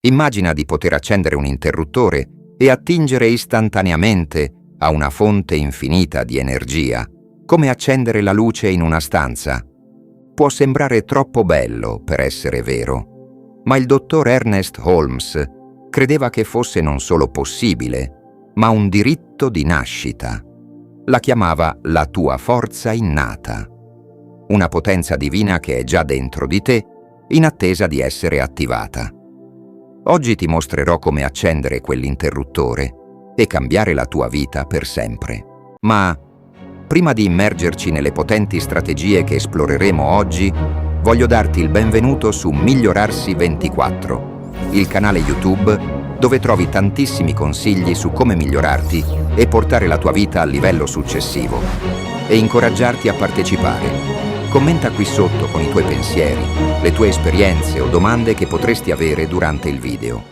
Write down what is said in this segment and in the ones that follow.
Immagina di poter accendere un interruttore e attingere istantaneamente a una fonte infinita di energia, come accendere la luce in una stanza. Può sembrare troppo bello per essere vero, ma il dottor Ernest Holmes credeva che fosse non solo possibile, ma un diritto di nascita. La chiamava la tua forza innata, una potenza divina che è già dentro di te, in attesa di essere attivata. Oggi ti mostrerò come accendere quell'interruttore e cambiare la tua vita per sempre. Ma prima di immergerci nelle potenti strategie che esploreremo oggi, voglio darti il benvenuto su Migliorarsi 24, il canale YouTube dove trovi tantissimi consigli su come migliorarti e portare la tua vita al livello successivo, e incoraggiarti a partecipare. Commenta qui sotto con i tuoi pensieri, le tue esperienze o domande che potresti avere durante il video.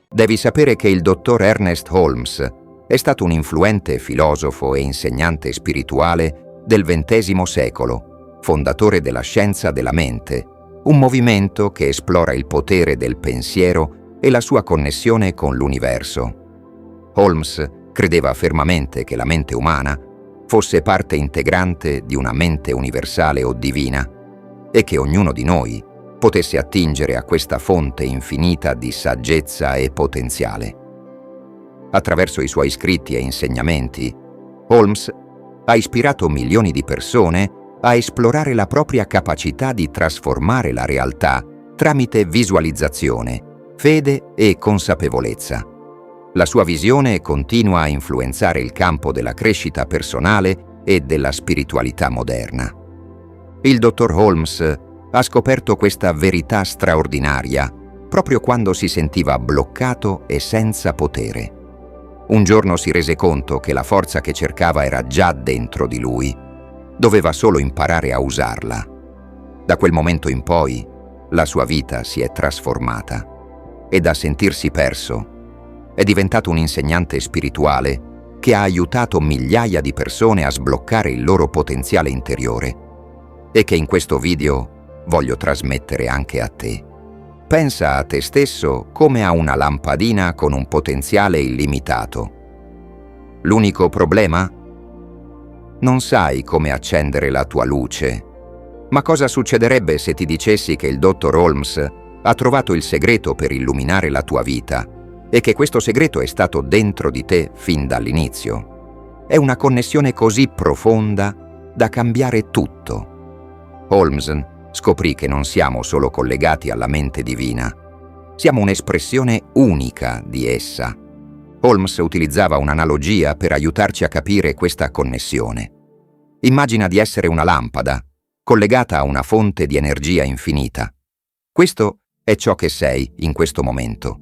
Devi sapere che il dottor Ernest Holmes è stato un influente filosofo e insegnante spirituale del XX secolo, fondatore della scienza della mente, un movimento che esplora il potere del pensiero e la sua connessione con l'universo. Holmes credeva fermamente che la mente umana fosse parte integrante di una mente universale o divina e che ognuno di noi potesse attingere a questa fonte infinita di saggezza e potenziale. Attraverso i suoi scritti e insegnamenti, Holmes ha ispirato milioni di persone a esplorare la propria capacità di trasformare la realtà tramite visualizzazione, fede e consapevolezza. La sua visione continua a influenzare il campo della crescita personale e della spiritualità moderna. Il dottor Holmes ha scoperto questa verità straordinaria proprio quando si sentiva bloccato e senza potere. Un giorno si rese conto che la forza che cercava era già dentro di lui. Doveva solo imparare a usarla. Da quel momento in poi, la sua vita si è trasformata e da sentirsi perso è diventato un insegnante spirituale che ha aiutato migliaia di persone a sbloccare il loro potenziale interiore e che in questo video voglio trasmettere anche a te. Pensa a te stesso come a una lampadina con un potenziale illimitato. L'unico problema? Non sai come accendere la tua luce. Ma cosa succederebbe se ti dicessi che il dottor Holmes ha trovato il segreto per illuminare la tua vita e che questo segreto è stato dentro di te fin dall'inizio? È una connessione così profonda da cambiare tutto. Holmes scoprì che non siamo solo collegati alla mente divina, siamo un'espressione unica di essa. Holmes utilizzava un'analogia per aiutarci a capire questa connessione. Immagina di essere una lampada, collegata a una fonte di energia infinita. Questo è ciò che sei in questo momento,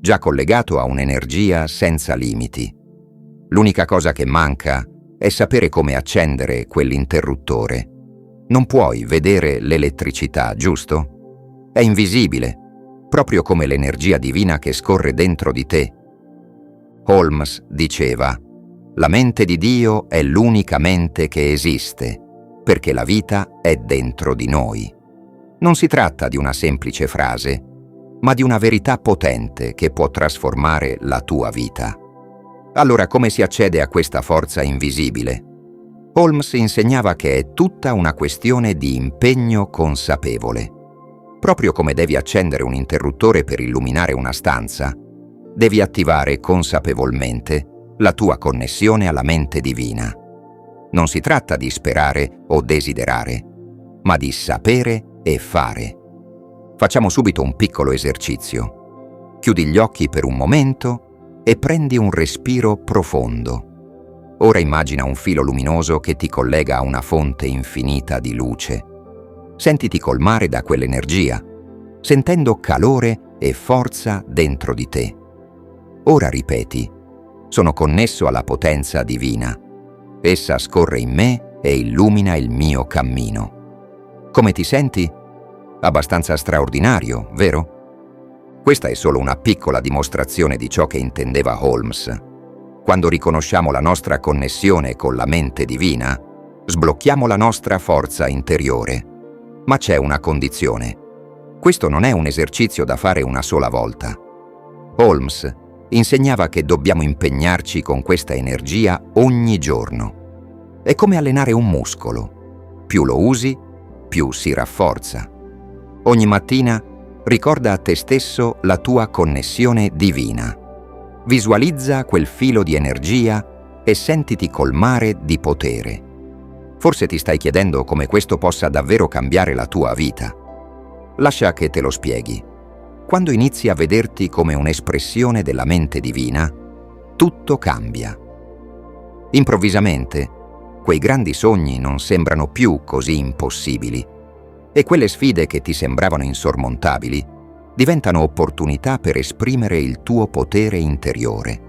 già collegato a un'energia senza limiti. L'unica cosa che manca è sapere come accendere quell'interruttore. Non puoi vedere l'elettricità, giusto? È invisibile, proprio come l'energia divina che scorre dentro di te. Holmes diceva: la mente di Dio è l'unica mente che esiste, perché la vita è dentro di noi. Non si tratta di una semplice frase, ma di una verità potente che può trasformare la tua vita. Allora, come si accede a questa forza invisibile? Holmes insegnava che è tutta una questione di impegno consapevole. Proprio come devi accendere un interruttore per illuminare una stanza, devi attivare consapevolmente la tua connessione alla mente divina. Non si tratta di sperare o desiderare, ma di sapere e fare. Facciamo subito un piccolo esercizio. Chiudi gli occhi per un momento e prendi un respiro profondo. Ora immagina un filo luminoso che ti collega a una fonte infinita di luce. Sentiti colmare da quell'energia, sentendo calore e forza dentro di te. Ora ripeti: sono connesso alla potenza divina. Essa scorre in me e illumina il mio cammino. Come ti senti? Abbastanza straordinario, vero? Questa è solo una piccola dimostrazione di ciò che intendeva Holmes. Quando riconosciamo la nostra connessione con la mente divina, sblocchiamo la nostra forza interiore. Ma c'è una condizione. Questo non è un esercizio da fare una sola volta. Holmes insegnava che dobbiamo impegnarci con questa energia ogni giorno. È come allenare un muscolo. Più lo usi, più si rafforza. Ogni mattina ricorda a te stesso la tua connessione divina. Visualizza quel filo di energia e sentiti colmare di potere. Forse ti stai chiedendo come questo possa davvero cambiare la tua vita. Lascia che te lo spieghi. Quando inizi a vederti come un'espressione della mente divina, tutto cambia. Improvvisamente, quei grandi sogni non sembrano più così impossibili e quelle sfide che ti sembravano insormontabili diventano opportunità per esprimere il tuo potere interiore.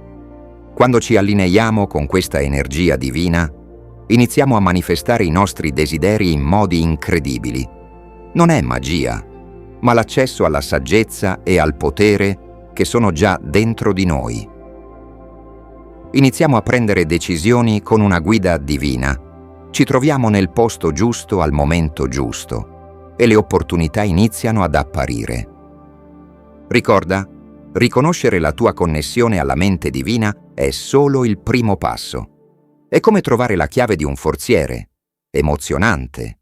Quando ci allineiamo con questa energia divina, iniziamo a manifestare i nostri desideri in modi incredibili. Non è magia, ma l'accesso alla saggezza e al potere che sono già dentro di noi. Iniziamo a prendere decisioni con una guida divina. Ci troviamo nel posto giusto al momento giusto e le opportunità iniziano ad apparire. Ricorda, riconoscere la tua connessione alla mente divina è solo il primo passo. È come trovare la chiave di un forziere, emozionante.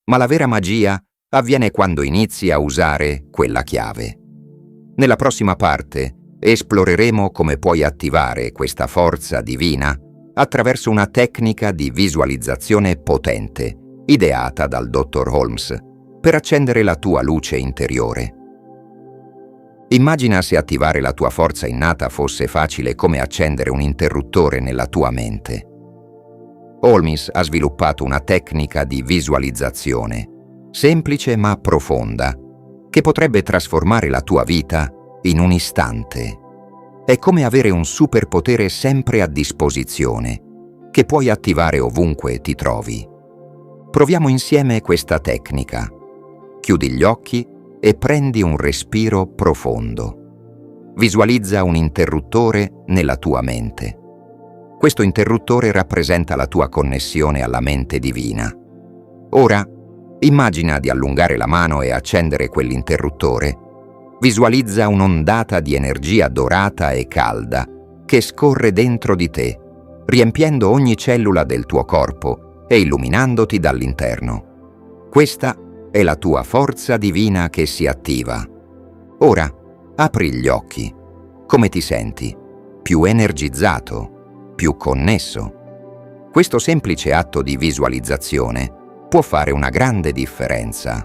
Ma la vera magia avviene quando inizi a usare quella chiave. Nella prossima parte esploreremo come puoi attivare questa forza divina attraverso una tecnica di visualizzazione potente, ideata dal Dr. Holmes, per accendere la tua luce interiore. Immagina se attivare la tua forza innata fosse facile come accendere un interruttore nella tua mente. Holmes ha sviluppato una tecnica di visualizzazione semplice ma profonda, che potrebbe trasformare la tua vita in un istante. È come avere un superpotere sempre a disposizione, che puoi attivare ovunque ti trovi. Proviamo insieme questa tecnica. Chiudi gli occhi e prendi un respiro profondo. Visualizza un interruttore nella tua mente. Questo interruttore rappresenta la tua connessione alla mente divina. Ora, immagina di allungare la mano e accendere quell'interruttore. Visualizza un'ondata di energia dorata e calda che scorre dentro di te, riempiendo ogni cellula del tuo corpo e illuminandoti dall'interno. Questa è la tua forza divina che si attiva. Ora, apri gli occhi. Come ti senti? Più energizzato, più connesso. Questo semplice atto di visualizzazione può fare una grande differenza.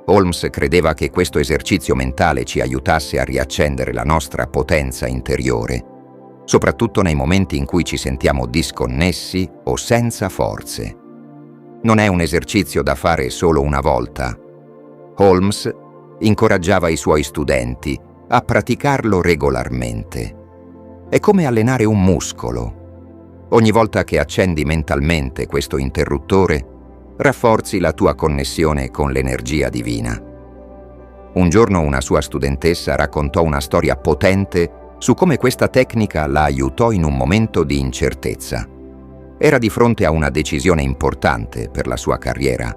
Holmes credeva che questo esercizio mentale ci aiutasse a riaccendere la nostra potenza interiore, soprattutto nei momenti in cui ci sentiamo disconnessi o senza forze. Non è un esercizio da fare solo una volta. Holmes incoraggiava i suoi studenti a praticarlo regolarmente. È come allenare un muscolo. Ogni volta che accendi mentalmente questo interruttore, rafforzi la tua connessione con l'energia divina. Un giorno una sua studentessa raccontò una storia potente su come questa tecnica la aiutò in un momento di incertezza. Era di fronte a una decisione importante per la sua carriera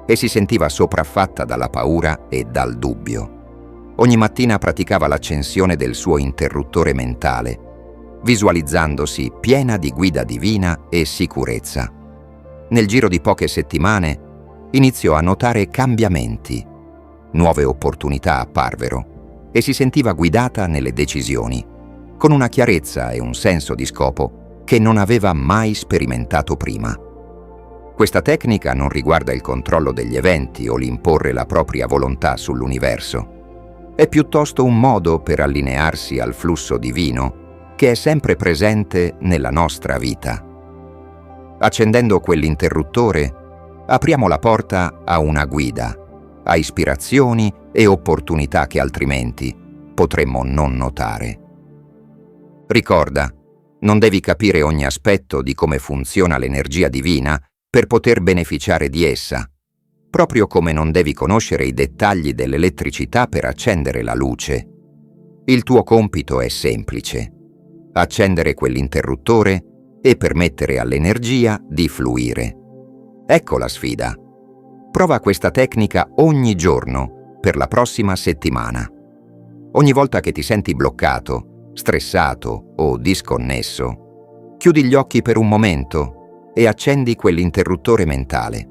e si sentiva sopraffatta dalla paura e dal dubbio. Ogni mattina praticava l'accensione del suo interruttore mentale, visualizzandosi piena di guida divina e sicurezza. Nel giro di poche settimane iniziò a notare cambiamenti. Nuove opportunità apparvero e si sentiva guidata nelle decisioni, con una chiarezza e un senso di scopo che non aveva mai sperimentato prima. Questa tecnica non riguarda il controllo degli eventi o l'imporre la propria volontà sull'universo. È piuttosto un modo per allinearsi al flusso divino che è sempre presente nella nostra vita. Accendendo quell'interruttore, apriamo la porta a una guida, a ispirazioni e opportunità che altrimenti potremmo non notare. Ricorda, non devi capire ogni aspetto di come funziona l'energia divina per poter beneficiare di essa, proprio come non devi conoscere i dettagli dell'elettricità per accendere la luce. Il tuo compito è semplice: accendere quell'interruttore e permettere all'energia di fluire. Ecco la sfida. Prova questa tecnica ogni giorno per la prossima settimana. Ogni volta che ti senti bloccato, stressato o disconnesso, chiudi gli occhi per un momento e accendi quell'interruttore mentale.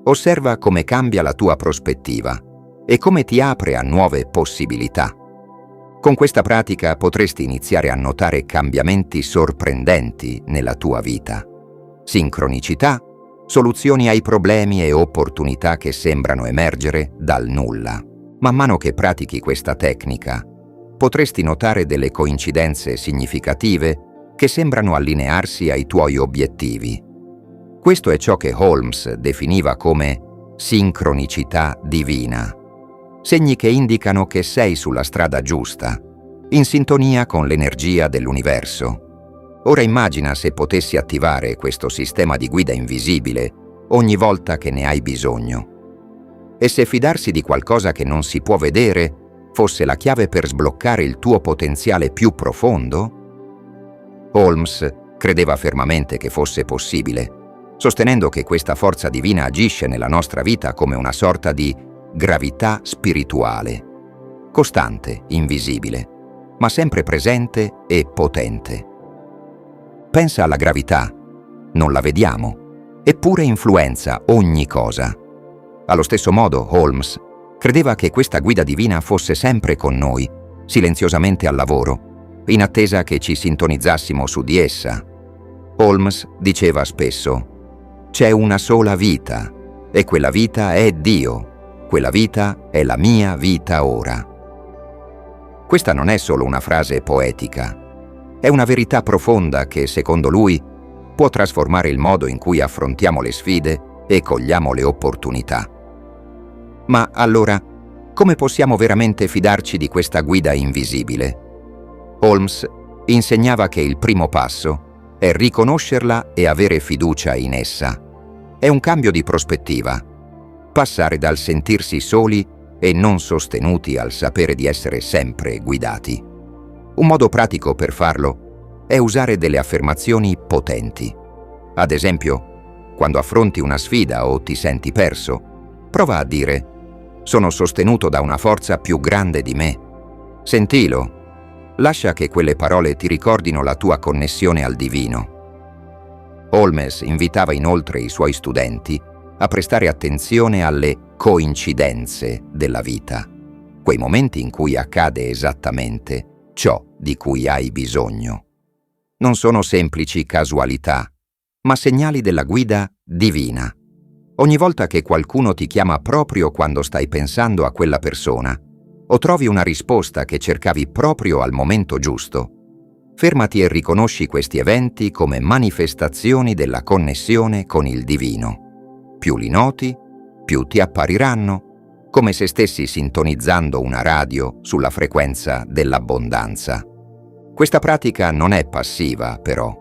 Osserva come cambia la tua prospettiva e come ti apre a nuove possibilità. Con questa pratica potresti iniziare a notare cambiamenti sorprendenti nella tua vita. Sincronicità, soluzioni ai problemi e opportunità che sembrano emergere dal nulla. Man mano che pratichi questa tecnica, potresti notare delle coincidenze significative che sembrano allinearsi ai tuoi obiettivi. Questo è ciò che Holmes definiva come sincronicità divina. Segni che indicano che sei sulla strada giusta, in sintonia con l'energia dell'universo. Ora immagina se potessi attivare questo sistema di guida invisibile ogni volta che ne hai bisogno. E se fidarsi di qualcosa che non si può vedere fosse la chiave per sbloccare il tuo potenziale più profondo? Holmes credeva fermamente che fosse possibile, sostenendo che questa forza divina agisce nella nostra vita come una sorta di gravità spirituale, costante, invisibile, ma sempre presente e potente. Pensa alla gravità, non la vediamo, eppure influenza ogni cosa. Allo stesso modo, Holmes credeva che questa guida divina fosse sempre con noi, silenziosamente al lavoro, in attesa che ci sintonizzassimo su di essa. Holmes diceva spesso: «C'è una sola vita, e quella vita è Dio. Quella vita è la mia vita ora». Questa non è solo una frase poetica, è una verità profonda che, secondo lui, può trasformare il modo in cui affrontiamo le sfide e cogliamo le opportunità. Ma allora, come possiamo veramente fidarci di questa guida invisibile? Holmes insegnava che il primo passo è riconoscerla e avere fiducia in essa. È un cambio di prospettiva. Passare dal sentirsi soli e non sostenuti al sapere di essere sempre guidati. Un modo pratico per farlo è usare delle affermazioni potenti. Ad esempio, quando affronti una sfida o ti senti perso, prova a dire: «Sono sostenuto da una forza più grande di me». Sentilo. Lascia che quelle parole ti ricordino la tua connessione al divino. Holmes invitava inoltre i suoi studenti a prestare attenzione alle coincidenze della vita, quei momenti in cui accade esattamente ciò di cui hai bisogno. Non sono semplici casualità, ma segnali della guida divina. Ogni volta che qualcuno ti chiama proprio quando stai pensando a quella persona, o trovi una risposta che cercavi proprio al momento giusto, fermati e riconosci questi eventi come manifestazioni della connessione con il divino. Più li noti, più ti appariranno, come se stessi sintonizzando una radio sulla frequenza dell'abbondanza. Questa pratica non è passiva, però.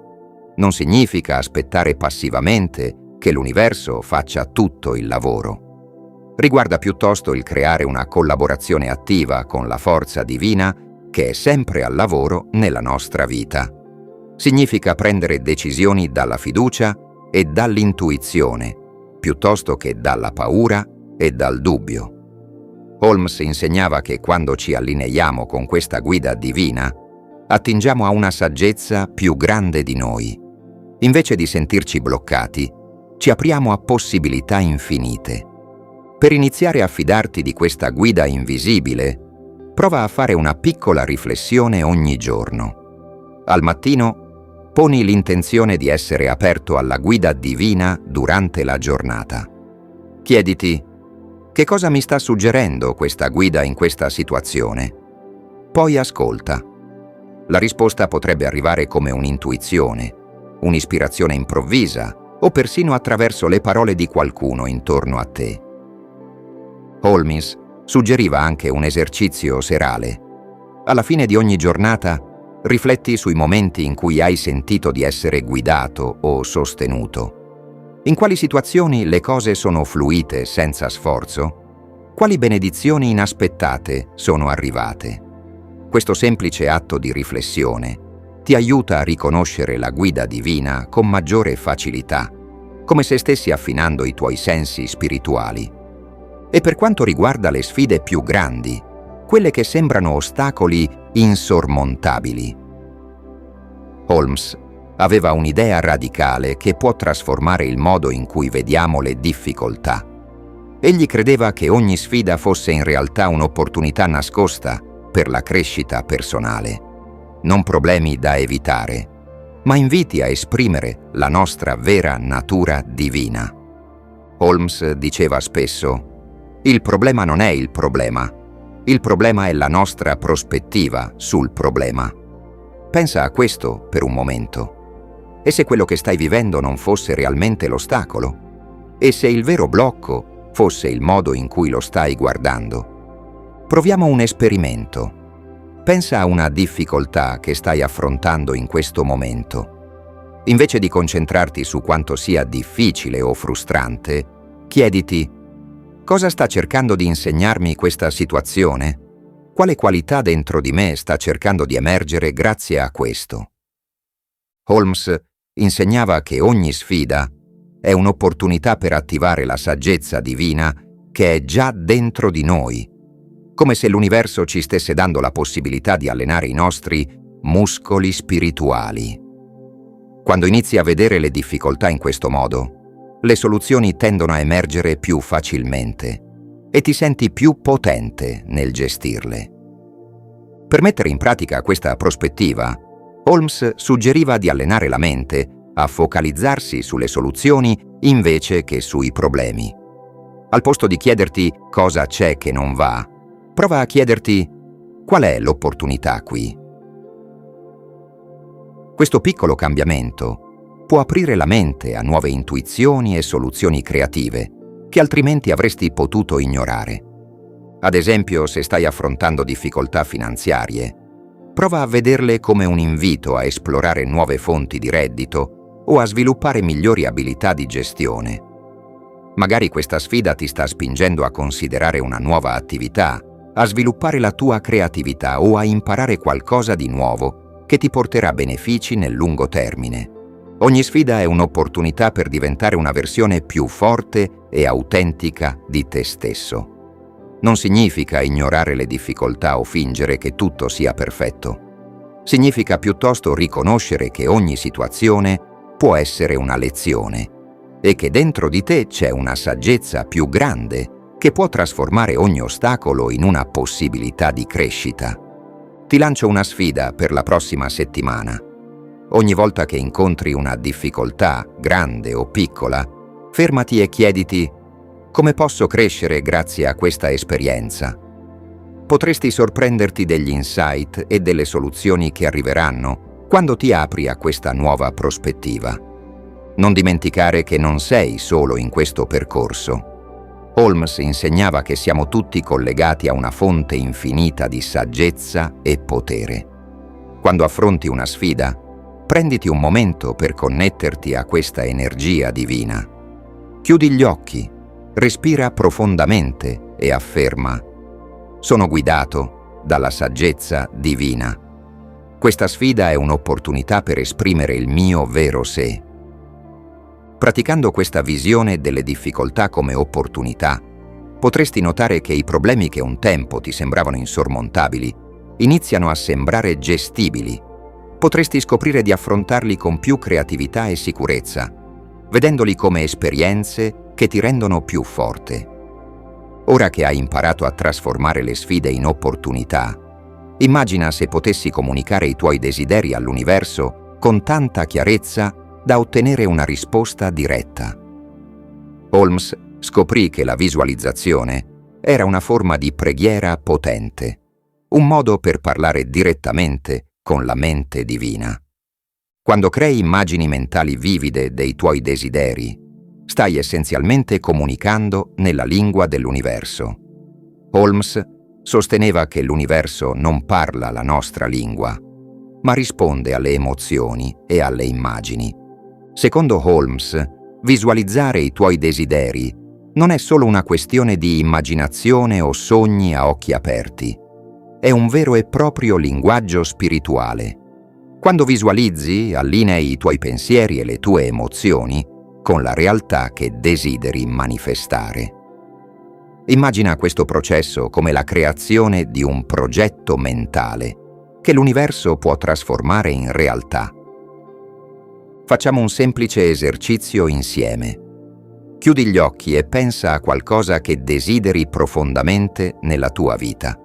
Non significa aspettare passivamente che l'universo faccia tutto il lavoro. Riguarda piuttosto il creare una collaborazione attiva con la forza divina che è sempre al lavoro nella nostra vita. Significa prendere decisioni dalla fiducia e dall'intuizione, piuttosto che dalla paura e dal dubbio. Holmes insegnava che quando ci allineiamo con questa guida divina, attingiamo a una saggezza più grande di noi. Invece di sentirci bloccati, ci apriamo a possibilità infinite. Per iniziare a fidarti di questa guida invisibile, prova a fare una piccola riflessione ogni giorno. Al mattino, poni l'intenzione di essere aperto alla guida divina durante la giornata. Chiediti: che cosa mi sta suggerendo questa guida in questa situazione? Poi ascolta. La risposta potrebbe arrivare come un'intuizione, un'ispirazione improvvisa o persino attraverso le parole di qualcuno intorno a te. Holmes suggeriva anche un esercizio serale. Alla fine di ogni giornata, rifletti sui momenti in cui hai sentito di essere guidato o sostenuto. In quali situazioni le cose sono fluite senza sforzo? Quali benedizioni inaspettate sono arrivate? Questo semplice atto di riflessione ti aiuta a riconoscere la guida divina con maggiore facilità, come se stessi affinando i tuoi sensi spirituali. E per quanto riguarda le sfide più grandi, quelle che sembrano ostacoli insormontabili, Holmes aveva un'idea radicale che può trasformare il modo in cui vediamo le difficoltà. Egli credeva che ogni sfida fosse in realtà un'opportunità nascosta per la crescita personale, non problemi da evitare, ma inviti a esprimere la nostra vera natura divina. Holmes diceva spesso: «Il problema non è il problema è la nostra prospettiva sul problema». Pensa a questo per un momento. E se quello che stai vivendo non fosse realmente l'ostacolo? E se il vero blocco fosse il modo in cui lo stai guardando? Proviamo un esperimento. Pensa a una difficoltà che stai affrontando in questo momento. Invece di concentrarti su quanto sia difficile o frustrante, chiediti: cosa sta cercando di insegnarmi questa situazione? Quale qualità dentro di me sta cercando di emergere grazie a questo? Holmes insegnava che ogni sfida è un'opportunità per attivare la saggezza divina che è già dentro di noi, come se l'universo ci stesse dando la possibilità di allenare i nostri muscoli spirituali. Quando inizi a vedere le difficoltà in questo modo, le soluzioni tendono a emergere più facilmente e ti senti più potente nel gestirle. Per mettere in pratica questa prospettiva, Holmes suggeriva di allenare la mente a focalizzarsi sulle soluzioni invece che sui problemi. Al posto di chiederti cosa c'è che non va, prova a chiederti: qual è l'opportunità qui? Questo piccolo cambiamento può aprire la mente a nuove intuizioni e soluzioni creative che altrimenti avresti potuto ignorare. Ad esempio, se stai affrontando difficoltà finanziarie, prova a vederle come un invito a esplorare nuove fonti di reddito o a sviluppare migliori abilità di gestione. Magari questa sfida ti sta spingendo a considerare una nuova attività, a sviluppare la tua creatività o a imparare qualcosa di nuovo che ti porterà benefici nel lungo termine. Ogni sfida è un'opportunità per diventare una versione più forte e autentica di te stesso. Non significa ignorare le difficoltà o fingere che tutto sia perfetto. Significa piuttosto riconoscere che ogni situazione può essere una lezione e che dentro di te c'è una saggezza più grande che può trasformare ogni ostacolo in una possibilità di crescita. Ti lancio una sfida per la prossima settimana. Ogni volta che incontri una difficoltà, grande o piccola, fermati e chiediti: come posso crescere grazie a questa esperienza? Potresti sorprenderti degli insight e delle soluzioni che arriveranno quando ti apri a questa nuova prospettiva. Non dimenticare che non sei solo in questo percorso. Holmes insegnava che siamo tutti collegati a una fonte infinita di saggezza e potere. Quando affronti una sfida, prenditi un momento per connetterti a questa energia divina. Chiudi gli occhi, respira profondamente e afferma: sono guidato dalla saggezza divina. Questa sfida è un'opportunità per esprimere il mio vero sé. Praticando questa visione delle difficoltà come opportunità, potresti notare che i problemi che un tempo ti sembravano insormontabili iniziano a sembrare gestibili. Potresti scoprire di affrontarli con più creatività e sicurezza, vedendoli come esperienze che ti rendono più forte. Ora che hai imparato a trasformare le sfide in opportunità, immagina se potessi comunicare i tuoi desideri all'universo con tanta chiarezza da ottenere una risposta diretta. Holmes scoprì che la visualizzazione era una forma di preghiera potente, un modo per parlare direttamente con la mente divina. Quando crei immagini mentali vivide dei tuoi desideri, stai essenzialmente comunicando nella lingua dell'universo. Holmes sosteneva che l'universo non parla la nostra lingua, ma risponde alle emozioni e alle immagini. Secondo Holmes, visualizzare i tuoi desideri non è solo una questione di immaginazione o sogni a occhi aperti. È un vero e proprio linguaggio spirituale. Quando visualizzi, allinei i tuoi pensieri e le tue emozioni con la realtà che desideri manifestare. Immagina questo processo come la creazione di un progetto mentale che l'universo può trasformare in realtà. Facciamo un semplice esercizio insieme. Chiudi gli occhi e pensa a qualcosa che desideri profondamente nella tua vita.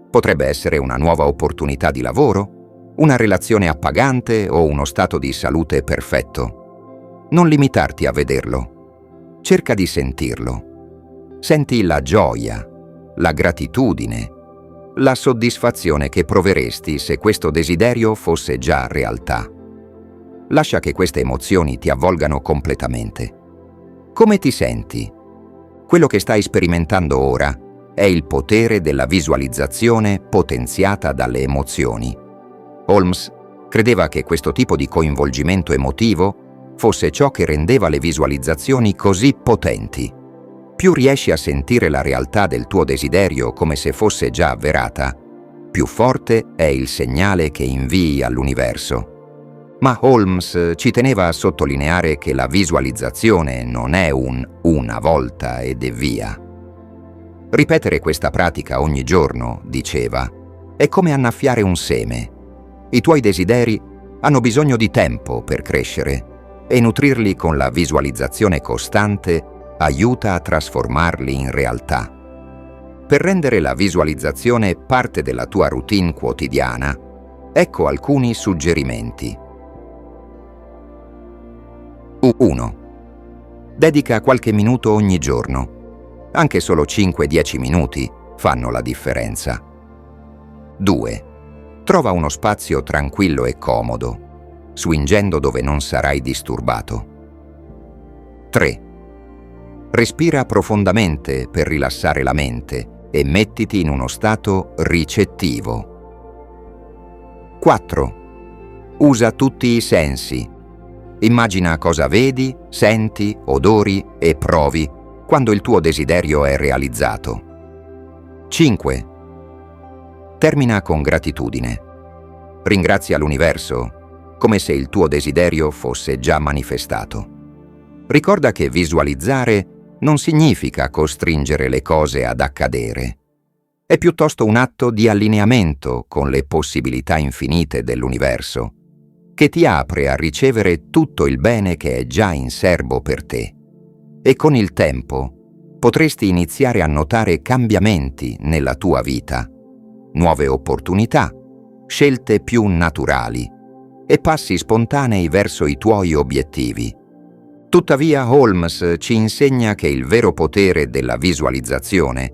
Potrebbe essere una nuova opportunità di lavoro, una relazione appagante o uno stato di salute perfetto. Non limitarti a vederlo. Cerca di sentirlo. Senti la gioia, la gratitudine, la soddisfazione che proveresti se questo desiderio fosse già realtà. Lascia che queste emozioni ti avvolgano completamente. Come ti senti? Quello che stai sperimentando ora è il potere della visualizzazione potenziata dalle emozioni. Holmes credeva che questo tipo di coinvolgimento emotivo fosse ciò che rendeva le visualizzazioni così potenti. Più riesci a sentire la realtà del tuo desiderio come se fosse già avverata, più forte è il segnale che invii all'universo. Ma Holmes ci teneva a sottolineare che la visualizzazione non è una volta ed è via. Ripetere questa pratica ogni giorno, diceva, è come annaffiare un seme. I tuoi desideri hanno bisogno di tempo per crescere e nutrirli con la visualizzazione costante aiuta a trasformarli in realtà. Per rendere la visualizzazione parte della tua routine quotidiana, ecco alcuni suggerimenti. 1. Dedica qualche minuto ogni giorno. Anche solo 5-10 minuti fanno la differenza. 2. Trova uno spazio tranquillo e comodo, swingendo dove non sarai disturbato. 3. Respira profondamente per rilassare la mente e mettiti in uno stato ricettivo. 4. Usa tutti i sensi. Immagina cosa vedi, senti, odori e provi quando il tuo desiderio è realizzato. 5. Termina con gratitudine. Ringrazia l'universo come se il tuo desiderio fosse già manifestato. Ricorda che visualizzare non significa costringere le cose ad accadere. È piuttosto un atto di allineamento con le possibilità infinite dell'universo, che ti apre a ricevere tutto il bene che è già in serbo per te. E con il tempo potresti iniziare a notare cambiamenti nella tua vita, nuove opportunità, scelte più naturali e passi spontanei verso i tuoi obiettivi. Tuttavia, Holmes ci insegna che il vero potere della visualizzazione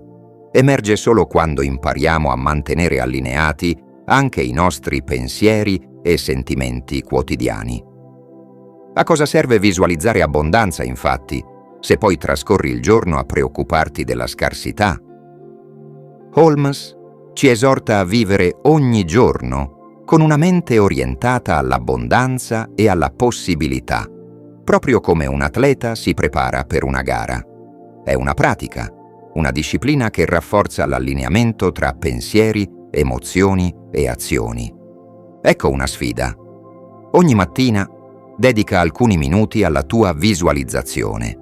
emerge solo quando impariamo a mantenere allineati anche i nostri pensieri e sentimenti quotidiani. A cosa serve visualizzare abbondanza, infatti, se poi trascorri il giorno a preoccuparti della scarsità? Holmes ci esorta a vivere ogni giorno con una mente orientata all'abbondanza e alla possibilità, proprio come un atleta si prepara per una gara. È una pratica, una disciplina che rafforza l'allineamento tra pensieri, emozioni e azioni. Ecco una sfida. Ogni mattina dedica alcuni minuti alla tua visualizzazione.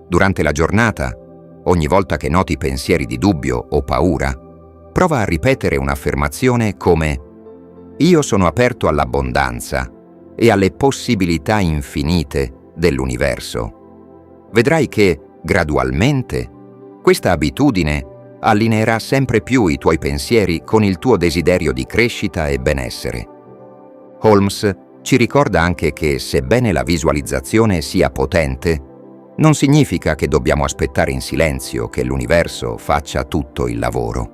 Durante la giornata, ogni volta che noti pensieri di dubbio o paura, prova a ripetere un'affermazione come «Io sono aperto all'abbondanza e alle possibilità infinite dell'universo». Vedrai che, gradualmente, questa abitudine allineerà sempre più i tuoi pensieri con il tuo desiderio di crescita e benessere. Holmes ci ricorda anche che, sebbene la visualizzazione sia potente, non significa che dobbiamo aspettare in silenzio che l'universo faccia tutto il lavoro.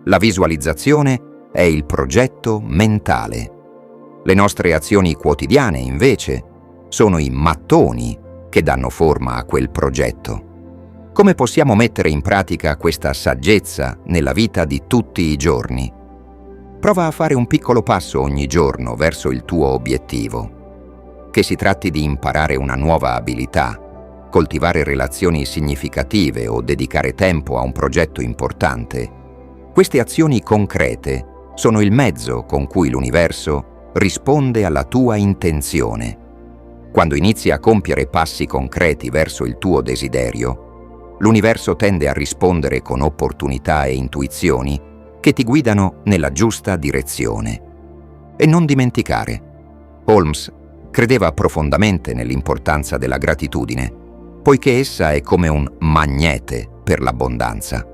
La visualizzazione è il progetto mentale. Le nostre azioni quotidiane, invece, sono i mattoni che danno forma a quel progetto. Come possiamo mettere in pratica questa saggezza nella vita di tutti i giorni? Prova a fare un piccolo passo ogni giorno verso il tuo obiettivo. Che si tratti di imparare una nuova abilità, coltivare relazioni significative o dedicare tempo a un progetto importante, queste azioni concrete sono il mezzo con cui l'universo risponde alla tua intenzione. Quando inizi a compiere passi concreti verso il tuo desiderio, l'universo tende a rispondere con opportunità e intuizioni che ti guidano nella giusta direzione. E non dimenticare, Holmes credeva profondamente nell'importanza della gratitudine, poiché essa è come un magnete per l'abbondanza.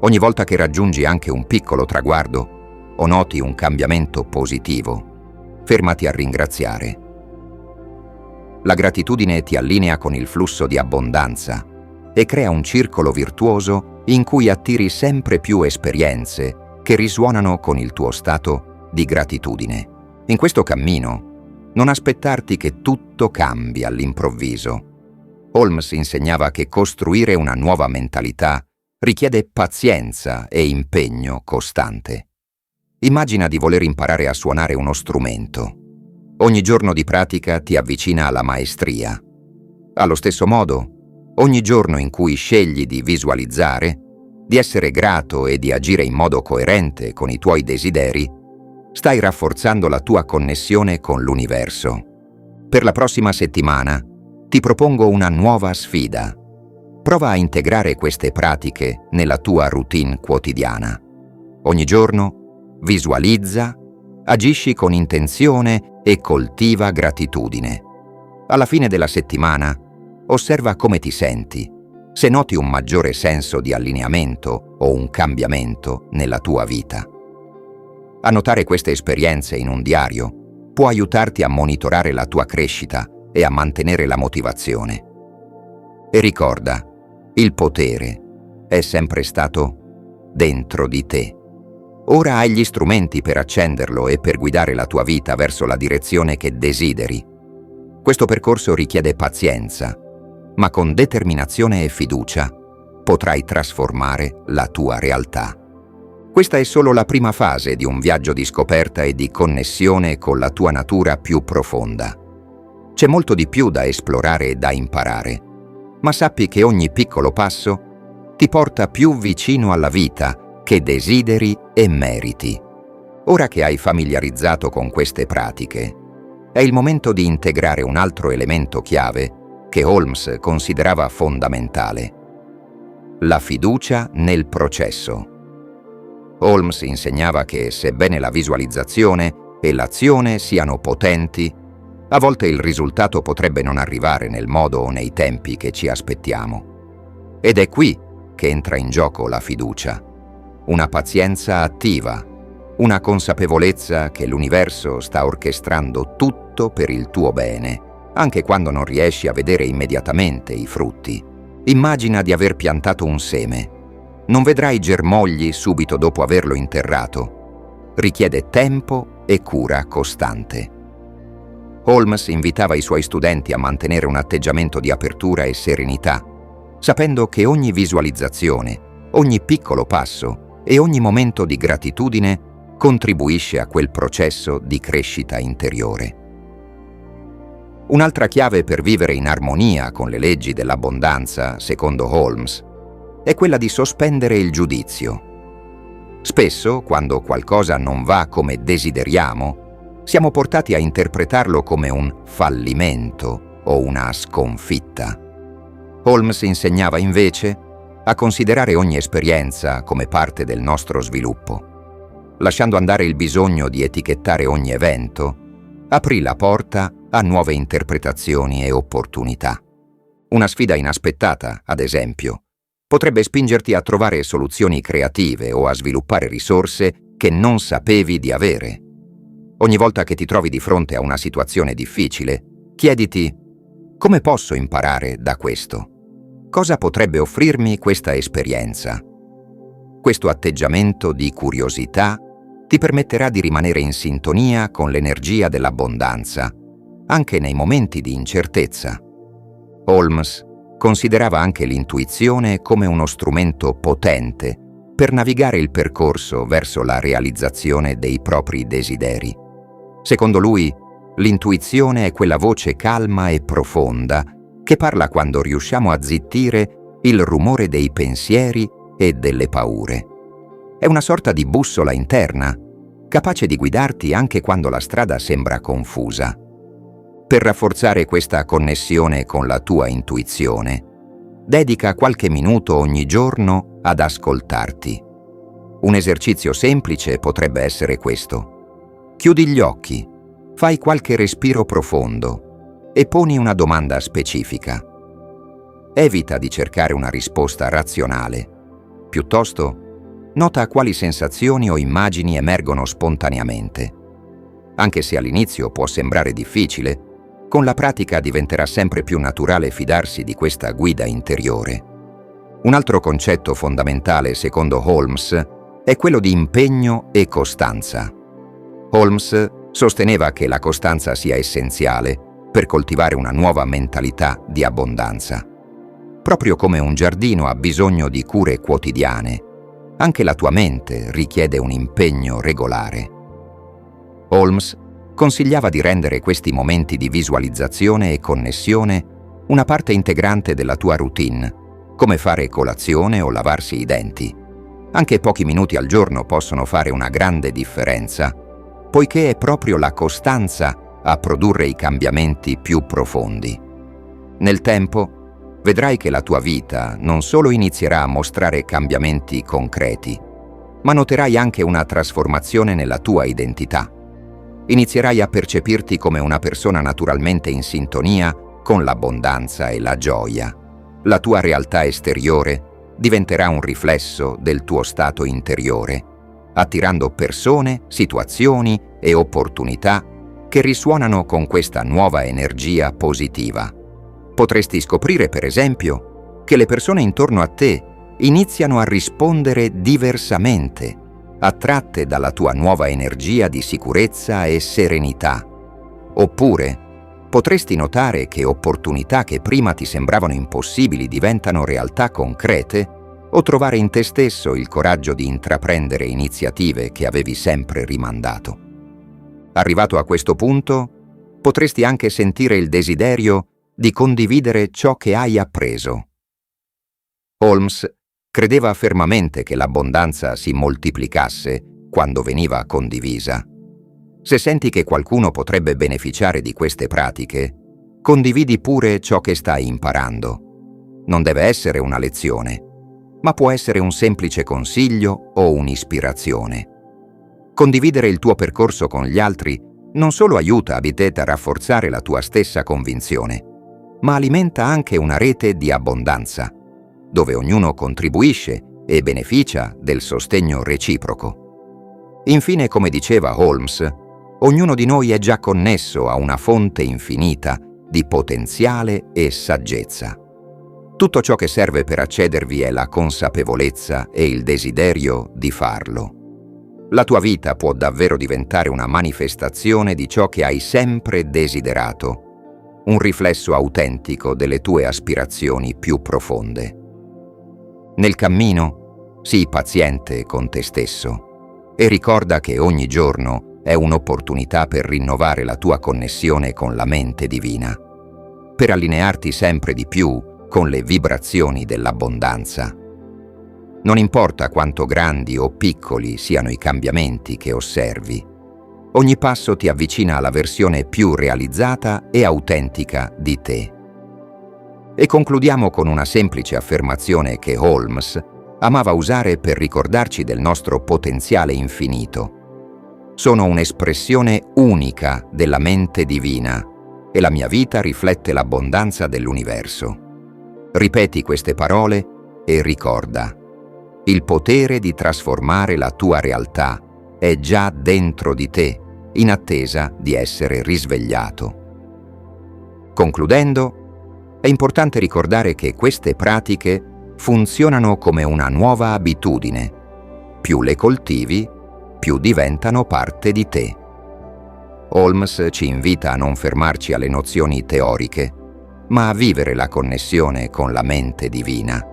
Ogni volta che raggiungi anche un piccolo traguardo o noti un cambiamento positivo, fermati a ringraziare. La gratitudine ti allinea con il flusso di abbondanza e crea un circolo virtuoso in cui attiri sempre più esperienze che risuonano con il tuo stato di gratitudine. In questo cammino, non aspettarti che tutto cambi all'improvviso. Holmes insegnava che costruire una nuova mentalità richiede pazienza e impegno costante. Immagina di voler imparare a suonare uno strumento. Ogni giorno di pratica ti avvicina alla maestria. Allo stesso modo, ogni giorno in cui scegli di visualizzare, di essere grato e di agire in modo coerente con i tuoi desideri, stai rafforzando la tua connessione con l'universo. Per la prossima settimana ti propongo una nuova sfida. Prova a integrare queste pratiche nella tua routine quotidiana. Ogni giorno visualizza, agisci con intenzione e coltiva gratitudine. Alla fine della settimana, osserva come ti senti, se noti un maggiore senso di allineamento o un cambiamento nella tua vita. Annotare queste esperienze in un diario può aiutarti a monitorare la tua crescita e a mantenere la motivazione. E ricorda, il potere è sempre stato dentro di te. Ora hai gli strumenti per accenderlo e per guidare la tua vita verso la direzione che desideri. Questo percorso richiede pazienza, ma con determinazione e fiducia potrai trasformare la tua realtà. Questa è solo la prima fase di un viaggio di scoperta e di connessione con la tua natura più profonda. C'è molto di più da esplorare e da imparare, ma sappi che ogni piccolo passo ti porta più vicino alla vita che desideri e meriti. Ora che hai familiarizzato con queste pratiche, è il momento di integrare un altro elemento chiave che Holmes considerava fondamentale: la fiducia nel processo. Holmes insegnava che, sebbene la visualizzazione e l'azione siano potenti, a volte il risultato potrebbe non arrivare nel modo o nei tempi che ci aspettiamo. Ed è qui che entra in gioco la fiducia, una pazienza attiva, una consapevolezza che l'universo sta orchestrando tutto per il tuo bene, anche quando non riesci a vedere immediatamente i frutti. Immagina di aver piantato un seme. Non vedrai germogli subito dopo averlo interrato. Richiede tempo e cura costante. Holmes invitava i suoi studenti a mantenere un atteggiamento di apertura e serenità, sapendo che ogni visualizzazione, ogni piccolo passo e ogni momento di gratitudine contribuisce a quel processo di crescita interiore. Un'altra chiave per vivere in armonia con le leggi dell'abbondanza, secondo Holmes, è quella di sospendere il giudizio. Spesso, quando qualcosa non va come desideriamo, siamo portati a interpretarlo come un fallimento o una sconfitta. Holmes insegnava invece a considerare ogni esperienza come parte del nostro sviluppo. Lasciando andare il bisogno di etichettare ogni evento, aprì la porta a nuove interpretazioni e opportunità. Una sfida inaspettata, ad esempio, potrebbe spingerti a trovare soluzioni creative o a sviluppare risorse che non sapevi di avere. Ogni volta che ti trovi di fronte a una situazione difficile, chiediti: come posso imparare da questo? Cosa potrebbe offrirmi questa esperienza? Questo atteggiamento di curiosità ti permetterà di rimanere in sintonia con l'energia dell'abbondanza, anche nei momenti di incertezza. Holmes considerava anche l'intuizione come uno strumento potente per navigare il percorso verso la realizzazione dei propri desideri. Secondo lui, l'intuizione è quella voce calma e profonda che parla quando riusciamo a zittire il rumore dei pensieri e delle paure. È una sorta di bussola interna, capace di guidarti anche quando la strada sembra confusa. Per rafforzare questa connessione con la tua intuizione, dedica qualche minuto ogni giorno ad ascoltarti. Un esercizio semplice potrebbe essere questo. Chiudi gli occhi, fai qualche respiro profondo e poni una domanda specifica. Evita di cercare una risposta razionale. Piuttosto, nota quali sensazioni o immagini emergono spontaneamente. Anche se all'inizio può sembrare difficile, con la pratica diventerà sempre più naturale fidarsi di questa guida interiore. Un altro concetto fondamentale, secondo Holmes, è quello di impegno e costanza. Holmes sosteneva che la costanza sia essenziale per coltivare una nuova mentalità di abbondanza. Proprio come un giardino ha bisogno di cure quotidiane, anche la tua mente richiede un impegno regolare. Holmes consigliava di rendere questi momenti di visualizzazione e connessione una parte integrante della tua routine, come fare colazione o lavarsi i denti. Anche pochi minuti al giorno possono fare una grande differenza, poiché è proprio la costanza a produrre i cambiamenti più profondi. Nel tempo, vedrai che la tua vita non solo inizierà a mostrare cambiamenti concreti, ma noterai anche una trasformazione nella tua identità. Inizierai a percepirti come una persona naturalmente in sintonia con l'abbondanza e la gioia. La tua realtà esteriore diventerà un riflesso del tuo stato interiore, attirando persone, situazioni e opportunità che risuonano con questa nuova energia positiva. Potresti scoprire, per esempio, che le persone intorno a te iniziano a rispondere diversamente, attratte dalla tua nuova energia di sicurezza e serenità. Oppure, potresti notare che opportunità che prima ti sembravano impossibili diventano realtà concrete, o trovare in te stesso il coraggio di intraprendere iniziative che avevi sempre rimandato. Arrivato a questo punto, potresti anche sentire il desiderio di condividere ciò che hai appreso. Holmes credeva fermamente che l'abbondanza si moltiplicasse quando veniva condivisa. Se senti che qualcuno potrebbe beneficiare di queste pratiche, condividi pure ciò che stai imparando. Non deve essere una lezione, ma può essere un semplice consiglio o un'ispirazione. Condividere il tuo percorso con gli altri non solo aiuta a rafforzare la tua stessa convinzione, ma alimenta anche una rete di abbondanza, dove ognuno contribuisce e beneficia del sostegno reciproco. Infine, come diceva Holmes, ognuno di noi è già connesso a una fonte infinita di potenziale e saggezza. Tutto ciò che serve per accedervi è la consapevolezza e il desiderio di farlo. La tua vita può davvero diventare una manifestazione di ciò che hai sempre desiderato, un riflesso autentico delle tue aspirazioni più profonde. Nel cammino, sii paziente con te stesso e ricorda che ogni giorno è un'opportunità per rinnovare la tua connessione con la mente divina, per allinearti sempre di più con le vibrazioni dell'abbondanza. Non importa quanto grandi o piccoli siano i cambiamenti che osservi, ogni passo ti avvicina alla versione più realizzata e autentica di te. E concludiamo con una semplice affermazione che Holmes amava usare per ricordarci del nostro potenziale infinito. Sono un'espressione unica della mente divina e la mia vita riflette l'abbondanza dell'universo. Ripeti queste parole e ricorda: il potere di trasformare la tua realtà è già dentro di te, in attesa di essere risvegliato. Concludendo, è importante ricordare che queste pratiche funzionano come una nuova abitudine. Più le coltivi, più diventano parte di te. Holmes ci invita a non fermarci alle nozioni teoriche, ma a vivere la connessione con la mente divina,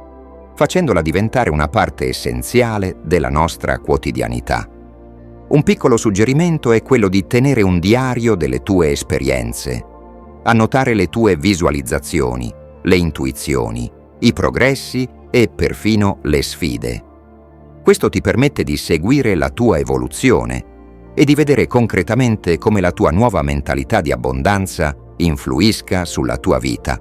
facendola diventare una parte essenziale della nostra quotidianità. Un piccolo suggerimento è quello di tenere un diario delle tue esperienze, annotare le tue visualizzazioni, le intuizioni, i progressi e perfino le sfide. Questo ti permette di seguire la tua evoluzione e di vedere concretamente come la tua nuova mentalità di abbondanza influisca sulla tua vita.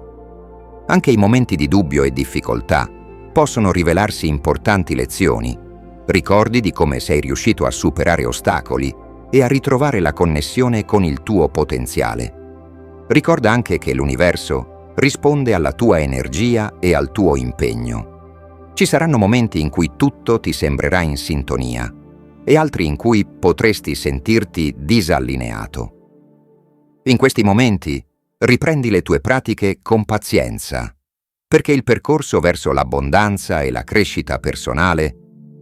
Anche i momenti di dubbio e difficoltà possono rivelarsi importanti lezioni, ricordi di come sei riuscito a superare ostacoli e a ritrovare la connessione con il tuo potenziale. Ricorda anche che l'universo risponde alla tua energia e al tuo impegno. Ci saranno momenti in cui tutto ti sembrerà in sintonia e altri in cui potresti sentirti disallineato. In questi momenti, riprendi le tue pratiche con pazienza, perché il percorso verso l'abbondanza e la crescita personale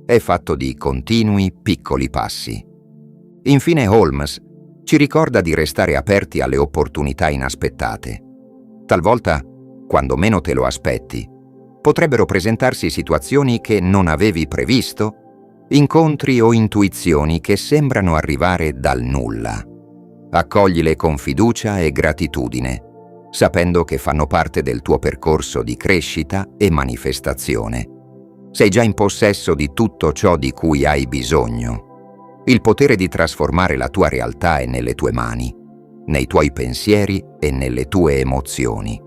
è fatto di continui piccoli passi. Infine Holmes ci ricorda di restare aperti alle opportunità inaspettate. Talvolta, quando meno te lo aspetti, potrebbero presentarsi situazioni che non avevi previsto, incontri o intuizioni che sembrano arrivare dal nulla. Accoglile con fiducia e gratitudine, sapendo che fanno parte del tuo percorso di crescita e manifestazione. Sei già in possesso di tutto ciò di cui hai bisogno. Il potere di trasformare la tua realtà è nelle tue mani, nei tuoi pensieri e nelle tue emozioni.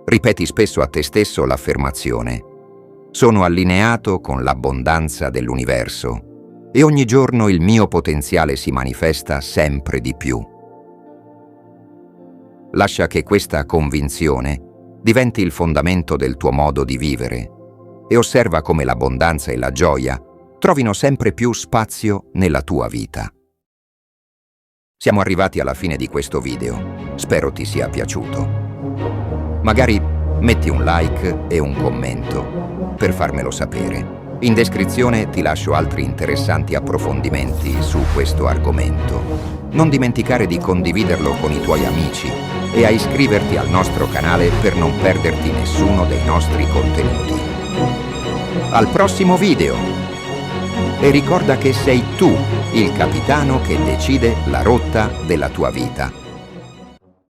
Ripeti spesso a te stesso l'affermazione: sono allineato con l'abbondanza dell'universo e ogni giorno il mio potenziale si manifesta sempre di più. Lascia che questa convinzione diventi il fondamento del tuo modo di vivere e osserva come l'abbondanza e la gioia trovino sempre più spazio nella tua vita. Siamo arrivati alla fine di questo video. Spero ti sia piaciuto. Magari metti un like e un commento per farmelo sapere. In descrizione ti lascio altri interessanti approfondimenti su questo argomento. Non dimenticare di condividerlo con i tuoi amici e a iscriverti al nostro canale per non perderti nessuno dei nostri contenuti. Al prossimo video! E ricorda che sei tu il capitano che decide la rotta della tua vita.